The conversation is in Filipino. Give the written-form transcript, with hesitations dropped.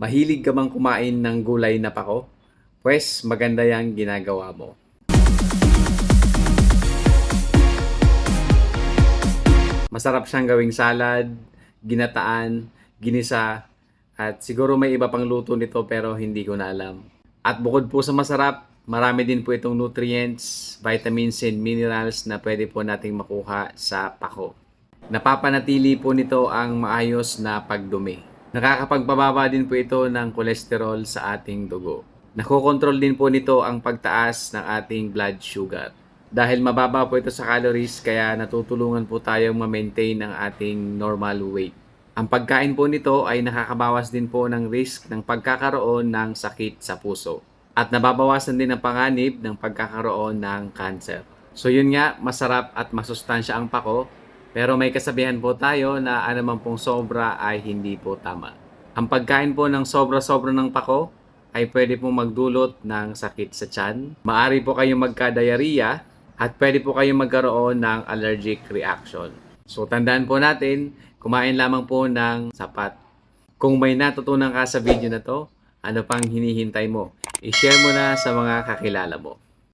Mahilig ka bang kumain ng gulay na pako? Pwes maganda yang ginagawa mo. Masarap siyang gawing salad, ginataan, ginisa, at siguro may iba pang luto nito pero hindi ko na alam. At bukod po sa masarap, marami din po itong nutrients, vitamins and minerals na pwede po nating makuha sa pako. Napapanatili po nito ang maayos na pagdumi. Nakakapagpababa din po ito ng kolesterol sa ating dugo. Nakokontrol din po nito ang pagtaas ng ating blood sugar. Dahil mababa po ito sa calories, kaya natutulungan po tayong ma-maintain ang ating normal weight. Ang pagkain po nito ay nakakabawas din po ng risk ng pagkakaroon ng sakit sa puso. At nababawasan din ang panganib ng pagkakaroon ng cancer. So yun nga, masarap at masustansya ang pako, pero may kasabihan po tayo na anumang pong sobra ay hindi po tama. Ang pagkain po ng sobra-sobra ng pako ay pwede pong magdulot ng sakit sa tiyan. Maari po kayong magka-diarrhea at pwede po kayong magkaroon ng allergic reaction. So tandaan po natin, kumain lamang po ng sapat. Kung may natutunan ka sa video na to, ano pang hinihintay mo? I-share mo na sa mga kakilala mo.